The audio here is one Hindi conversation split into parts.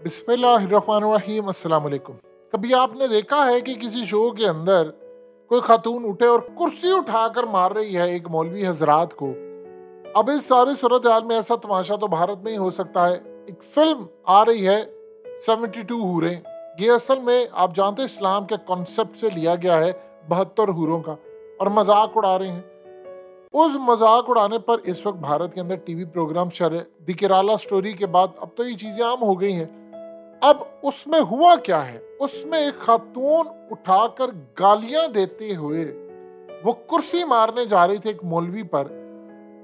बिस्मिल्लाहिर्रहमानिर्रहीम, अस्सलाम वालेकुम। कभी आपने देखा है कि किसी शो के अंदर कोई खातून उठे और कुर्सी उठाकर मार रही है एक मौलवी हजरात को? अब इस सारी सूरत हाल में ऐसा तमाशा तो भारत में ही हो सकता है। एक फिल्म आ रही है 72 हूरें। ये असल में आप जानते हैं इस्लाम के कॉन्सेप्ट से लिया गया है 72 हूरों का, और मजाक उड़ा रहे हैं। उस मजाक उड़ाने पर इस वक्त भारत के अंदर टीवी प्रोग्राम चल रहे। दी केराला स्टोरी के बाद अब तो ये चीज़ें आम हो गई हैं। अब उसमें हुआ क्या है, उसमें एक खातून उठाकर गालियां देते हुए वो कुर्सी मारने जा रही थी एक मौलवी पर।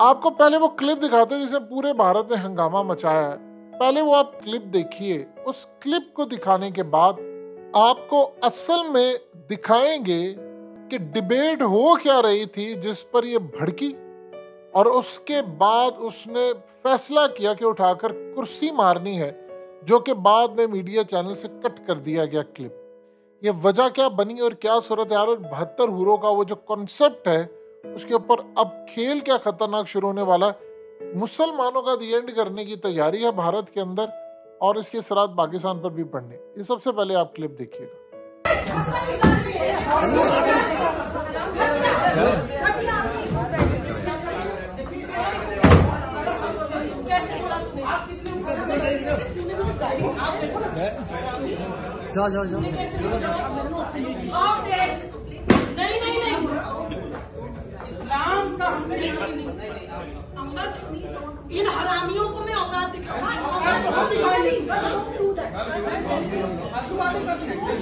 आपको पहले वो क्लिप दिखाते हैं जिसने पूरे भारत में हंगामा मचाया है। पहले वो आप क्लिप देखिए। उस क्लिप को दिखाने के बाद आपको असल में दिखाएंगे कि डिबेट हो क्या रही थी जिस पर ये भड़की, और उसके बाद उसने फैसला किया कि उठाकर कुर्सी मारनी है, जो कि बाद में मीडिया चैनल से कट कर दिया गया क्लिप। ये वजह क्या बनी और क्या सूरत हाल, 72 हूरों का वो जो कॉन्सेप्ट है उसके ऊपर अब खेल क्या खतरनाक शुरू होने वाला। मुसलमानों का दी एंड करने की तैयारी है भारत के अंदर, और इसके असरात पाकिस्तान पर भी पड़ने। ये सबसे पहले आप क्लिप देखिएगा। जाओ जाओ जाओ। नहीं नहीं नहीं, इस्लाम का इन हरामियों को मैं औकात दिखाऊंगा।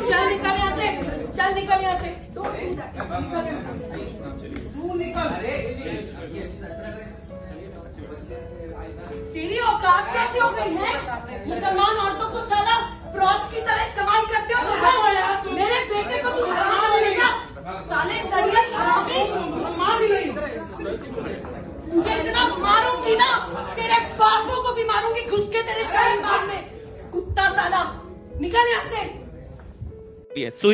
चल निकल यहाँ से, चल निकल यहाँ से, तू निकल। तेरी औकात कैसे हो गई है? मुसलमान औरतों को साला क्रॉस की तरह इस्तेमाल करते हो। मेरे बेटे को तू हराम बोलेगा? साले दरियत हरामी, मुसलमान ही नहीं। तुझे इतना मारूंगी ना, तेरे बापों को भी मारूंगी घुस के तेरे शाही बाग में, कुत्ता साला। निकल यहाँ से।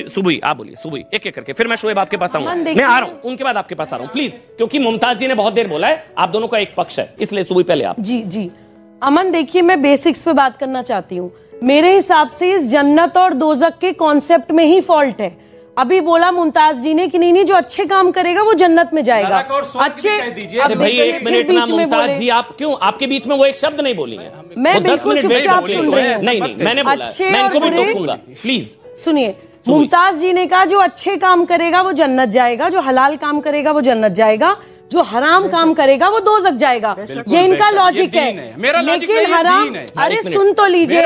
सुबुई आप बोलिए, सुबुई एक एक करके, फिर मैं शोएब आपके पास आऊंगा। मैं आ रहा हूँ, उनके बाद आपके पास आ रहा हूँ प्लीज, क्योंकि मुमताज जी ने बहुत देर बोला है, आप दोनों का एक पक्ष है, इसलिए सुबुई पहले आप। जी जी अमन, देखिए मैं बेसिक्स पे बात करना चाहती हूँ। मेरे हिसाब से इस जन्नत और दोजक के कॉन्सेप्ट में ही फॉल्ट है। अभी बोला मुमताज जी ने कि नहीं जो अच्छे काम करेगा वो जन्नत में जाएगा। अच्छे अरे भाई एक मिनट ना मुमताज जी, आप क्यों, आपके बीच में वो एक शब्द नहीं बोली है। मैं 10 मिनट चुपचाप सुन रही हूँ। नहीं मैंने बोला, मैं इनको भी टोकूंगा प्लीज। सुनिए, मुमताज जी ने कहा जो अच्छे काम करेगा वो जन्नत जाएगा, जो हलाल काम करेगा वो जन्नत जाएगा, जो हराम काम करेगा वो दोज़ख जाएगा। ये इनका लॉजिक है। लेकिन हराम, अरे सुन तो लीजिए,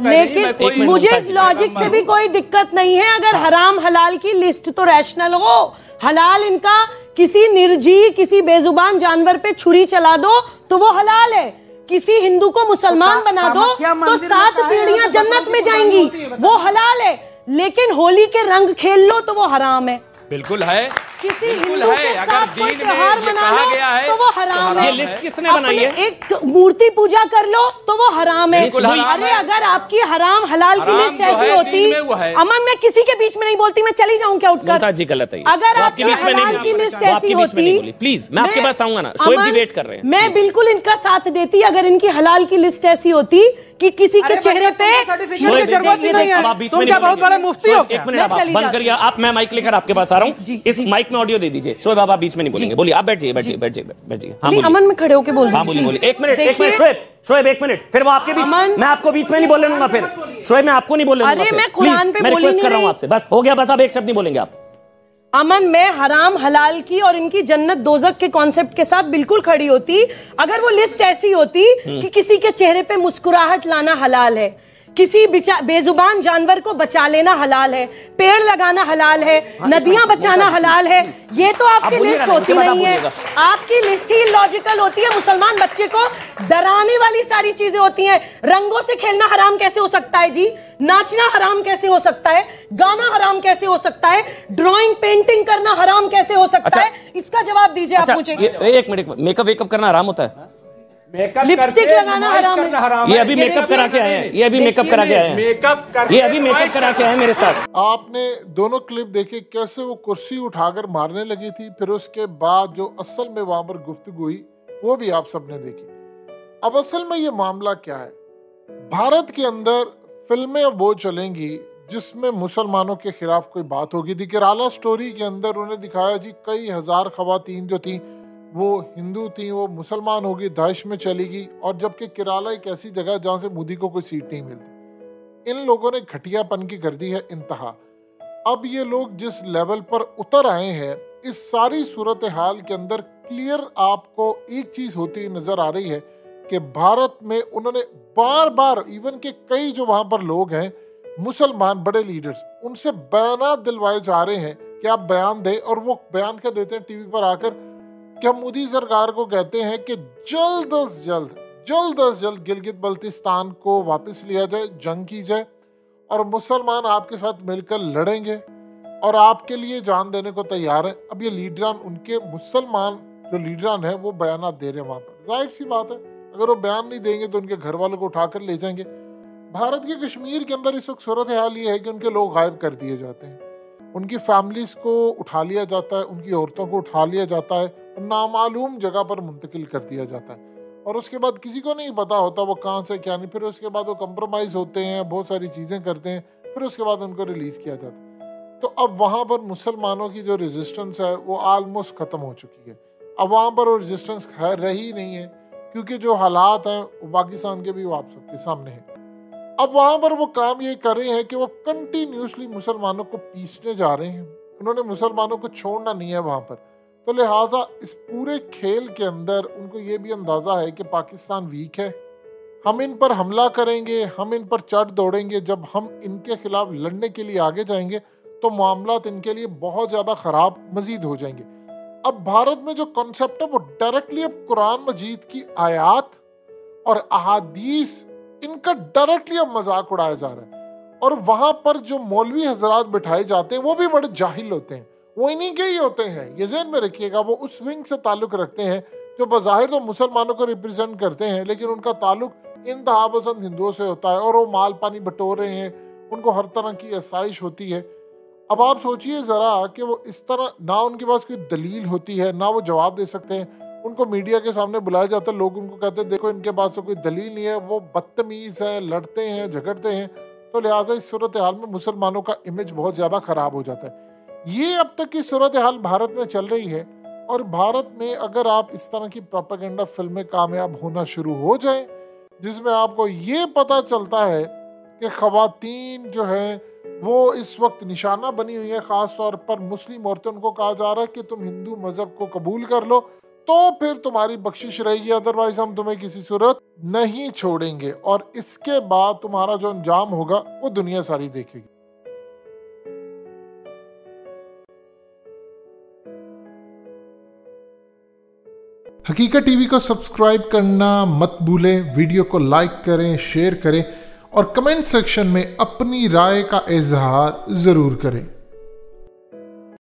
लेकिन मुझे इस लॉजिक से भी कोई दिक्कत नहीं है अगर हराम हलाल की लिस्ट तो रैशनल हो। हलाल इनका किसी निर्जीव, किसी बेजुबान जानवर पे छुरी चला दो तो वो हलाल है। किसी हिंदू को मुसलमान बना दो तो 7 पीढ़ियां जन्नत में जाएंगी, वो हलाल है। लेकिन होली के रंग खेल लो तो वो हराम है। बिल्कुल है, किसी हिंदू के साथ कोई त्योहार मना लो तो वो हराम है। ये लिस्ट किसने बनाई है? एक मूर्ति पूजा कर लो तो वो हराम है। अरे अगर आपकी हराम हलाल की लिस्ट ऐसी होती, अमन मैं किसी के बीच में नहीं बोलती, मैं चली जाऊं क्या उठकर? जी गलत है। अगर आपके बीच में हलाल की लिस्ट ऐसी होती, प्लीज मैं आपके पास आऊंगा ना, शोएब जी वेट कर रहे हैं। मैं बिल्कुल इनका साथ देती अगर इनकी हलाल की लिस्ट ऐसी होती कि किसी के चेहरे पे बहुत बड़े मुफ्ती हो। एक मिनट बंद करिए आप, मैं माइक लेकर आपके पास आ रहा हूँ। इस माइक में ऑडियो दे दीजिए। शोएब आप बीच में नहीं बोलेंगे, बोलिए आप। बैठिए बैठिए बैठिए बैठिए। हाँ अमन में खड़े होकर बोल। हाँ बोलिए बोलिए। एक मिनट शोएब एक मिनट, फिर वो आपके बीच, मैं आपको बीच में नहीं बोलने दूंगा। फिर शोएब मैं आपको नहीं बोलने दूंगा। अरे मैं कुरान पे बोली नहीं रही आपसे, बस हो गया, बस आप एक शब्द नहीं बोलेंगे आप। अमन मैं हराम हलाल की और इनकी जन्नत दोजक के कॉन्सेप्ट के साथ बिल्कुल खड़ी होती अगर वो लिस्ट ऐसी होती कि किसी के चेहरे पे मुस्कुराहट लाना हलाल है, किसी बेजुबान जानवर को बचा लेना हलाल है, पेड़ लगाना हलाल है, नदियां बचाना हलाल है। ये तो आपकी लिस्ट होती नहीं है, आपकी लिस्ट ही लॉजिकल होती है। मुसलमान बच्चे को डराने वाली सारी चीजें होती हैं। रंगों से खेलना हराम कैसे हो सकता है जी? नाचना हराम कैसे हो सकता है? गाना हराम कैसे हो सकता है? ड्राइंग पेंटिंग करना हराम कैसे हो सकता है? इसका जवाब दीजिए आप मुझे। एक मिनट, मेकअप वेकअप करना हराम होता है? लिपस्टिक लगाना हराम है। ये अभी मेकअप करा के आए हैं, ये अभी मेकअप करा के आए हैं, ये अभी मेकअप करा के आए हैं मेरे साथ। आपने दोनों क्लिप देखी कैसे वो कुर्सी उठाकर मारने लगी थी, फिर उसके बाद जो असल में वहां पर गुफ्तगू हुई वो भी आप सबने देखी। अब असल में ये मामला क्या है, भारत के अंदर फिल्में अब वो चलेंगी जिसमें मुसलमानों के खिलाफ कोई बात होगी। दी केराला स्टोरी के अंदर उन्हें दिखाया जी कई हजार खवातीन जो थी वो हिंदू थी, वो मुसलमान होगी, दाइश में चलेगी, और जबकि केराला एक ऐसी जगह जहाँ से मोदी को कोई सीट नहीं मिलती। इन लोगों ने घटियापन की कर दी है इंतहा। अब ये लोग जिस लेवल पर उतर आए हैं, इस सारी सूरत हाल के अंदर क्लियर आपको एक चीज होती नजर आ रही है कि भारत में उन्होंने बार बार इवन के कई जो वहां पर लोग हैं मुसलमान बड़े लीडर्स, उनसे बयान दिलवाए जा रहे हैं कि आप बयान दें, और वो बयान क्या देते हैं टीवी पर आकर कि हम मोदी सरकार को कहते हैं कि जल्द अज जल्द गिलगित बल्तिस्तान को वापस लिया जाए, जंग की जाए, और मुसलमान आपके साथ मिलकर लड़ेंगे और आपके लिए जान देने को तैयार है। अब ये लीडरान, उनके मुसलमान जो लीडरान है वो बयान दे रहे हैं वहां पर। जाहिर सी बात है, अगर वो बयान नहीं देंगे तो उनके घर वालों को उठाकर ले जाएंगे। भारत के कश्मीर के अंदर इस वक्त सूरत हाल ये है कि उनके लोग गायब कर दिए जाते हैं, उनकी फैमिलीज को उठा लिया जाता है, उनकी औरतों को उठा लिया जाता है, नामालूम जगह पर मुंतकिल कर दिया जाता है, और उसके बाद किसी को नहीं पता होता वो कहाँ से क्या नहीं। फिर उसके बाद वो कंप्रोमाइज होते हैं, बहुत सारी चीज़ें करते हैं, फिर उसके बाद उनको रिलीज़ किया जाता है। तो अब वहाँ पर मुसलमानों की जो रेजिस्टेंस है वो आलमोस्ट ख़त्म हो चुकी है। अब वहाँ पर वो रेजिस्टेंस रही नहीं है, क्योंकि जो हालात हैं वो पाकिस्तान के भी वो आप सबके सामने हैं। अब वहाँ पर वो काम ये कर रहे हैं कि वो कंटिन्यूसली मुसलमानों को पीसने जा रहे हैं। उन्होंने मुसलमानों को छोड़ना नहीं है वहाँ पर। तो लिहाजा इस पूरे खेल के अंदर उनको ये भी अंदाज़ा है कि पाकिस्तान वीक है, हम इन पर हमला करेंगे, हम इन पर चढ़ दौड़ेंगे। जब हम इनके खिलाफ लड़ने के लिए आगे जाएंगे तो मामलात इनके लिए बहुत ज़्यादा ख़राब मजीद हो जाएंगे। अब भारत में जो कॉन्सेप्ट है वो डायरेक्टली अब कुरान मजीद की आयात और अहादीस, इनका डायरेक्टली अब मजाक उड़ाया जा रहा है। और वहां पर जो मौलवी हजरात बिठाए जाते हैं वो भी बड़े जाहिल होते हैं, वो इन्हीं के ही होते हैं, ये ज़हन में रखिएगा। वो उस विंग से ताल्लुक रखते हैं जो बज़ाहिर तो मुसलमानों को रिप्रेजेंट करते हैं, लेकिन उनका ताल्लुक इंतहा पसंद हिंदुओं से होता है, और वो माल पानी बटोर रहे हैं, उनको हर तरह की आसाइश होती है। अब आप सोचिए ज़रा कि वो इस तरह, ना उनके पास कोई दलील होती है, ना वो जवाब दे सकते हैं। उनको मीडिया के सामने बुलाया जाता है, लोग उनको कहते हैं देखो इनके पास तो कोई दलील नहीं है, वो बदतमीज़ है, लड़ते हैं, झगड़ते हैं। तो लिहाजा इस सूरत हाल में मुसलमानों का इमेज बहुत ज़्यादा ख़राब हो जाता है। ये अब तक की सूरत हाल भारत में चल रही है, और भारत में अगर आप इस तरह की प्रोपेगेंडा फिल्में कामयाब होना शुरू हो जाए जिसमें आपको ये पता चलता है कि ख़वातीन जो है वो इस वक्त निशाना बनी हुई है, ख़ास तौर पर मुस्लिम औरतें, उनको कहा जा रहा है कि तुम हिंदू मज़हब को कबूल कर लो तो फिर तुम्हारी बख्शिश रहेगी, अदरवाइज हम तुम्हें किसी सूरत नहीं छोड़ेंगे, और इसके बाद तुम्हारा जो अंजाम होगा वो दुनिया सारी देखेगी। हकीकत टीवी को सब्सक्राइब करना मत भूलें, वीडियो को लाइक करें, शेयर करें, और कमेंट सेक्शन में अपनी राय का इजहार ज़रूर करें।